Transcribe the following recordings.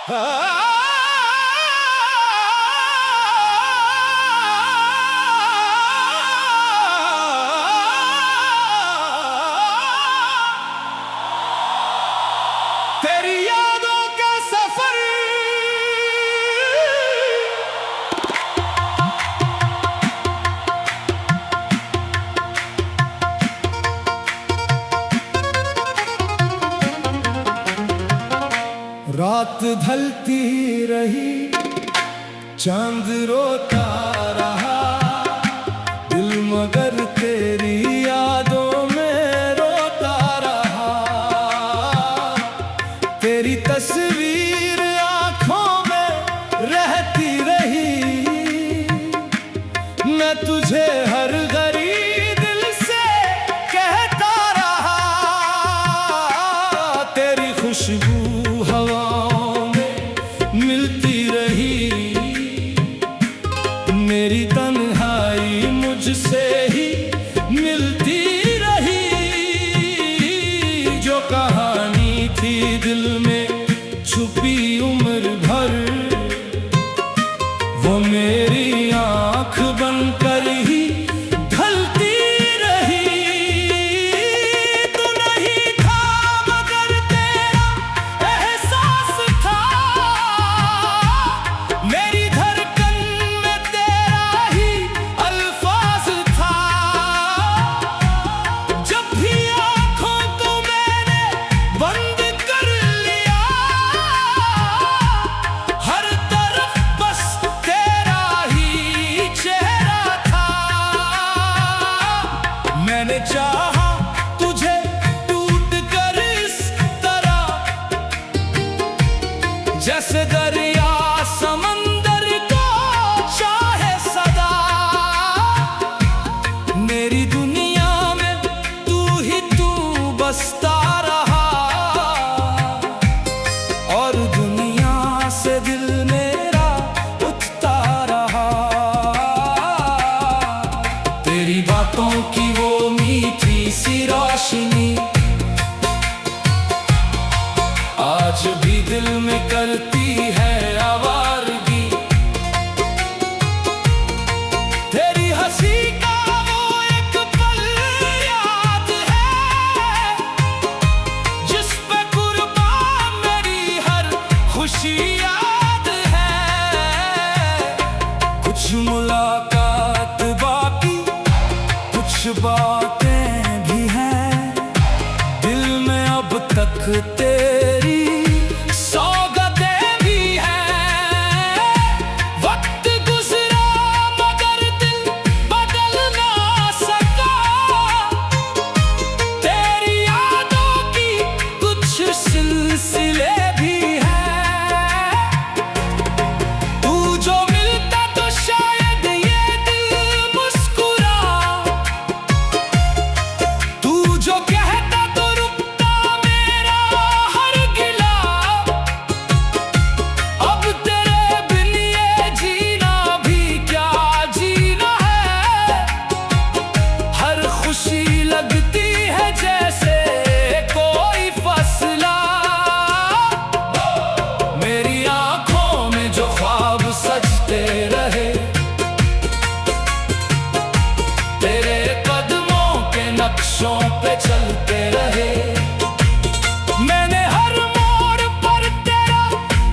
तेरी यादों का सफर रात ढलती रही, चांद रोता रहा, दिल मगर तेरी यादों में रोता रहा। तेरी तस्वीर आंखों में रहती रही, मैं तुझे हर घड़ी दिल से कहता रहा। तेरी खुशबू हवाओं में मिलती रही, मेरी तन्हाई मुझसे ही मिलती रही। जो कहानी थी दिल में छुपी उम्र भर, वो मेरी आंख बनकर ही ढलती रही। तू नहीं था मगर तेरा एहसास था, मेरी धड़कन में तेरा ही अल्फाज था। जब भी आंखों को मैंने बंद कर लिया, हर तरफ बस तेरा ही चेहरा था। मैंने चाहा तुझे टूट कर इस तरह, जैसे दरिया समंदर को चाहे सदा। मेरी दुनिया में तू ही तू बसता रहा, और दुनिया से दिल मेरा उठता रहा। तेरी बातों की वो मीठी सी रोशनी आज भी दिल में करती है आवारगी। तेरी हंसी का वो एक पल याद है, जिस पे कुर्बान मेरी हर खुशी याद है। कुछ मुलाकात बाकी, कुछ बातें भी हैं दिल में अब तक तेरी सौगतें भी हैं। वक्त गुजरा मगर दिल बदल ना सका, तेरी यादों की कुछ सिलसिले भी हैं। तू जो मिलता तो शायद ये दिल मुस्कुरा, तू जो कहता तो रुकता मेरा हर गिला। अब तेरे बिन ये जीना भी क्या जीना है। हर खुशी लगती है जैसे कोई फसला। मेरी आंखों में जो ख्वाब सजते रहे, तेरे कदमों के नक्शों पे चलते रहे। मैंने हर मोड़ पर तेरा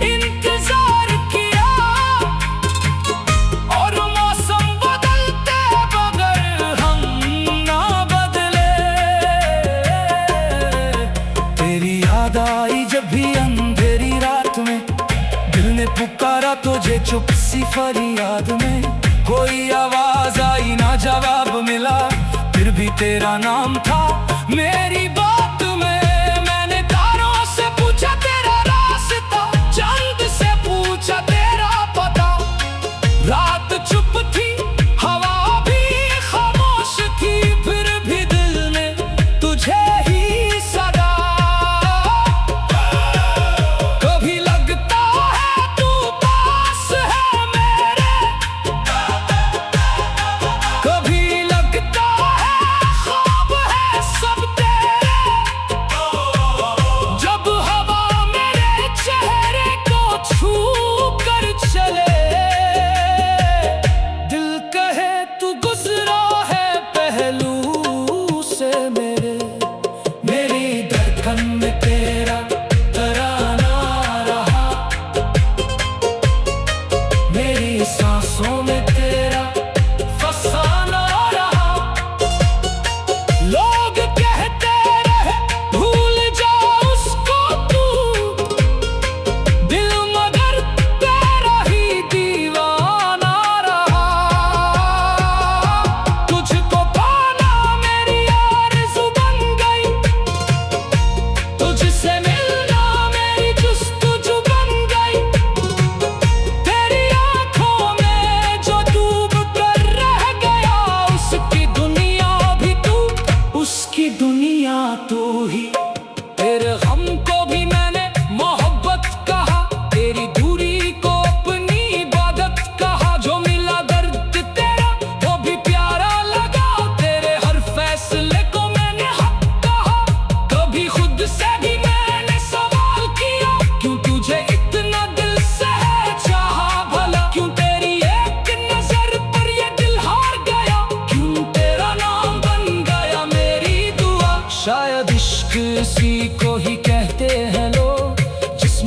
इंतजार किया, और मौसम बदलते बगैर हम ना बदले। तेरी याद आई जब भी अंधेरी रात में, दिल ने पुकारा तुझे चुप सी फरियाद में। कोई आवाज आई ना जवाब मिला, फिर भी तेरा नाम था मेरी बात में। मैंने तारों से पूछा तेरा रास्ता, चांद से पूछा तेरा पता। रात चुप थी, हवा भी खामोश थी, फिर भी दिल ने तुझे ही सदा। कभी लगता है तू पास है मेरे, कभी लगता है ख्वाब है सब तेरे।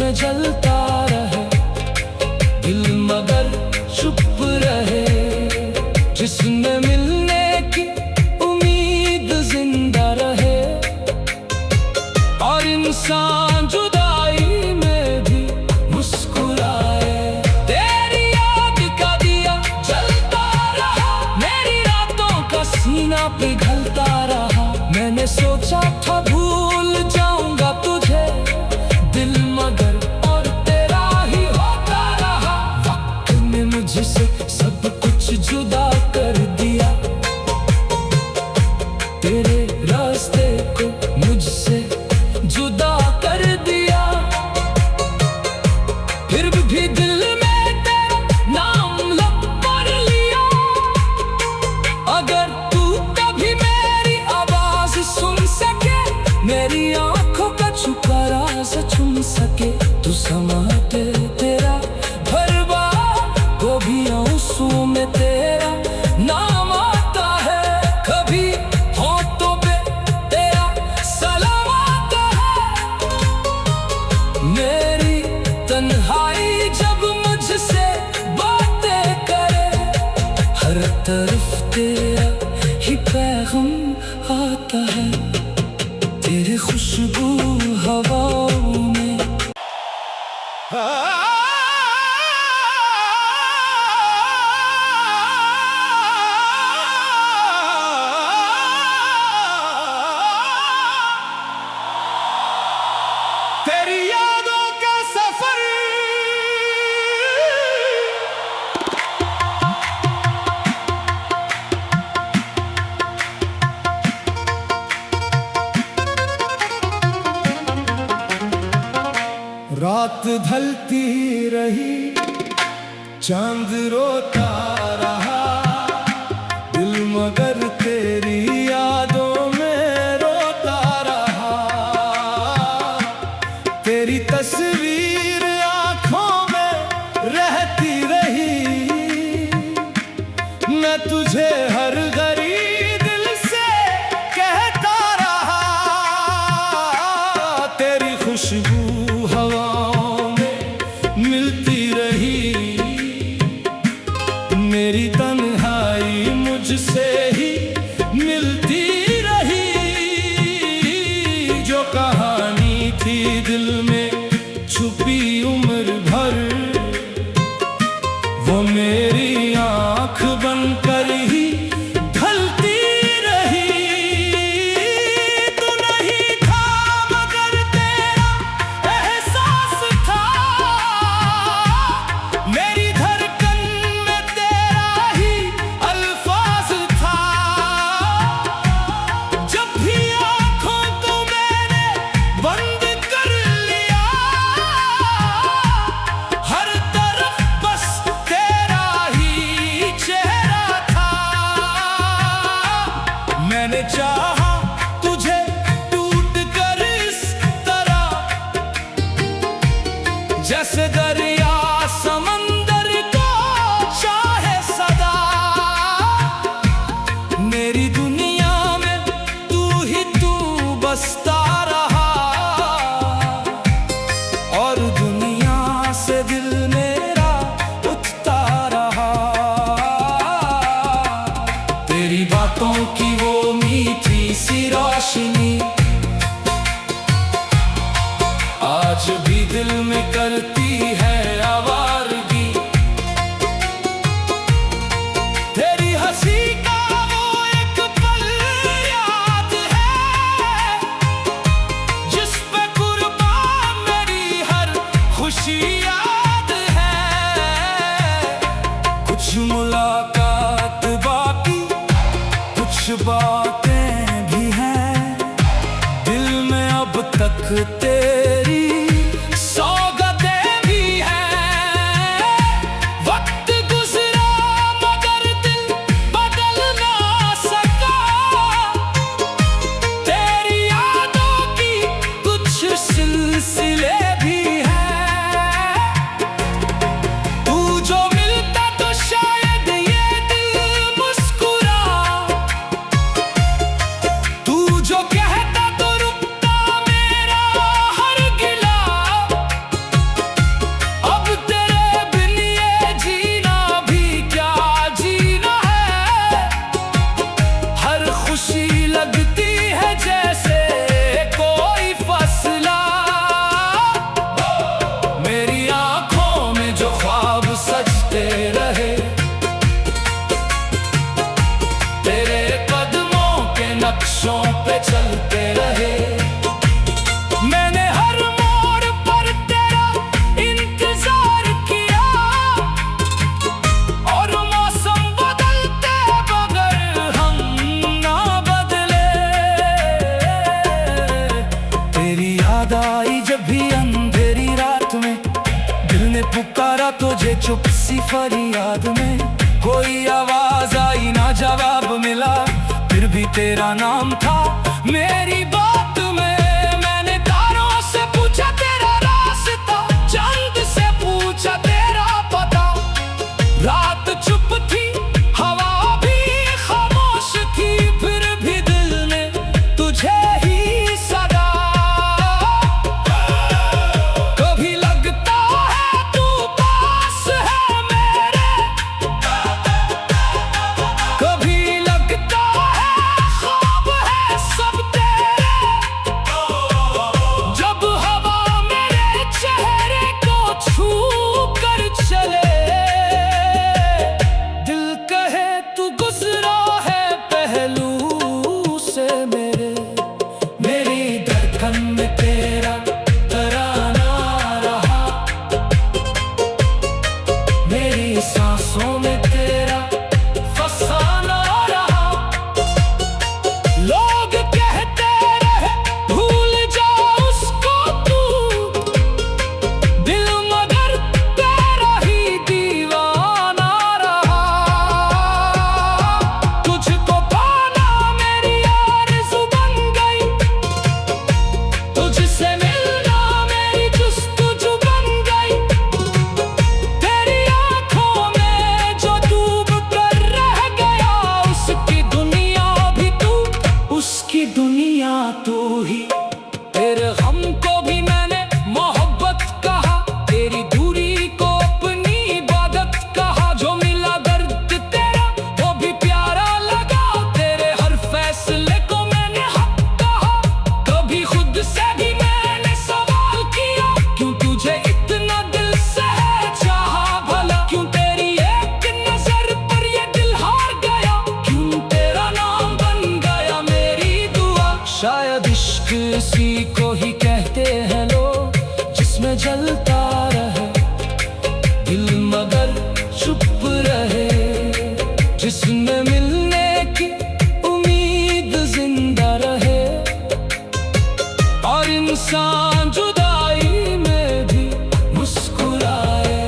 में जलता रहे दिल मगर चुप रहे, जिसने मिलने की उम्मीद जिंदा रहे। और इंसान जुदाई में भी मुस्कुराए। तेरी याद का दिया जलता रहा, मेरी रातों का सीना पिघलता रहा। मैंने सोचा था भूल जाऊंगा तुझे दिल मगर और तेरा ही होता रहा। वक्त ने मुझसे सब कुछ जुदा कर दिया, तेरे रास्ते को मुझसे जुदा कर दिया। फिर भी दिल में तेरा नाम लब पर लिया। अगर तू कभी मेरी आवाज सुन सके, मेरी आंखों का छुपा राज चुन सके, तू समाते तेरा भरवा को भी आंसू में तेरा नाम आता है। कभी होठों पे तेरा सलाम आता है। मेरी तन्हाई जब मुझसे बातें करे, हर तरफ तेरा ही पैगाम आता है। तेरी खुशबू हवाओं में तेरी यादों का सफर रात ढलती रही, चांद रोता रहा, दिल मगर तेरी यादों में रोता रहा। तेरी तस्वीर आंखों में रहती रही, मैं तुझे हर घड़ी दिल से कहता रहा। तेरी खुशबू हवाओं में मिलती रही, मेरी तन्हाई मुझसे ही मिलती रही। जो कहानी थी दिल में छुपी उम्र भर, वो मेरी आंख बनकर ही ढलती रही। तू नहीं था मगर तेरा एहसास था, मेरी धड़कन में तेरा ही अल्फाज था। जब भी आंखों को मैंने बंद कर लिया, हर तरफ बस तेरा ही चेहरा था। मैंने चाहा तुझे टूट कर इस तरह, जैसे दरिया समंदर को चाहे सदा। मेरी दुनिया में तू ही तू बसता रहा, और दुनिया से दिल मेरा उठता रहा। तेरी बातों की वो मीठी सी रोशनी आज भी दिल में करती है आवारगी। तेरी हंसी का वो एक पल याद है, जिस पे कुर्बान मेरी हर खुशी याद है। कुछ मुलाकात बाकी, कुछ बातें भी हैं दिल में अब तक तेरी सौगतें भी हैं। वक्त गुजरा मगर दिल बदल ना सका, तेरी यादों की कुछ सिलसिले भी हैं। तू जो मिलता तो शायद ये दिल मुस्कुरा, तू जो कहता तो रुकता मेरा पुकारा तुझे चुप सी फरियाद में, कोई आवाज आई ना जवाब मिला, फिर भी तेरा नाम था मेरी बात में। मैंने तारों से पूछा तेरा रास्ता, चांद से पूछा तेरा पता। रात चुप थी, हवा भी खामोश थी, फिर भी दिल ने तुझे ही सदा। कभी लगता है तू पास है मेरे, कभी लगता है ख्वाब है सब तेरे। जब हवा मेरे चेहरे को छू कर चले, दिल कहे तू गुजरा है पहलू से मेरे। मेरी धड़कन में तेरा तराना रहा, मेरी सांसों में तेरा फसाना रहा। लोग कहते रहे भूल जा उसको तू, दिल मगर तेरा ही दीवाना रहा। तुझको पाना मेरी आरज़ू बन गई, तुझसे मिलना मेरी जुस्तजू बन गई। तेरी आंखों में जो डूब कर रह गया, उसकी दुनिया भी तू, उसकी दुनिया तू ही। तेरे गम को भी मैंने मोहब्बत कहा, तेरी दूरी को अपनी इबादत कहा। जो मिला दर्द तेरा वो भी प्यारा लगा, तेरे हर फैसले को मैंने हक कहा। कभी खुद से भी मैंने सवाल किया, क्यों तुझे इतना दिल से चाहा भला। क्यों तेरी एक नजर पर ये दिल हार गया, क्यों तेरा नाम बन गया मेरी दुआ। शायद इश्क इसी को ही कहते हैं लोग, जिसमें जलता रहे दिल मगर चुप रहे, जिसमें मिलने की उम्मीद जिंदा रहे। और इंसान जुदाई में भी मुस्कुराए।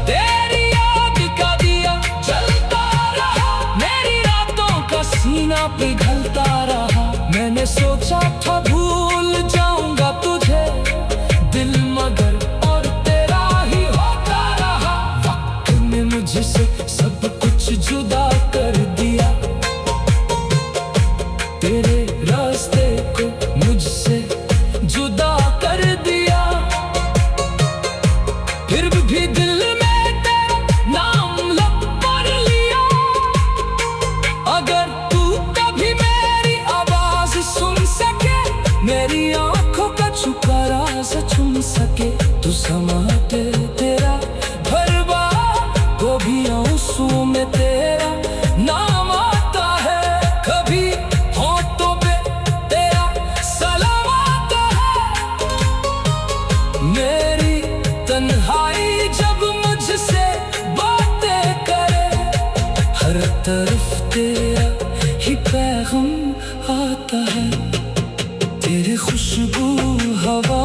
तेरी याद का दिया जलता रहा, मेरी रातों का सीना पिघलता रहा। मैंने सोचा था भूल जाऊंगा तुझे, दिल मगर और तेरा ही होता रहा। वक्त ने मुझसे सब कुछ जुदा कर दिया, तेरे रास्ते को मुझसे जुदा कर दिया। फिर भी दिल में तेरा नाम लब पर लिया। अगर तू कभी मेरी आवाज सुन सके, मेरी आंखों का छुपा राज चुन सके, तू समाते तेरा भरवा को भी आंसू में तेरा नाम आता है। कभी होठों पे तेरा सलाम आता है। मेरी तन्हाई जब मुझसे बातें करे, हर तरफ तेरा ही पैगाम आता है। तेरी खुशबू हवा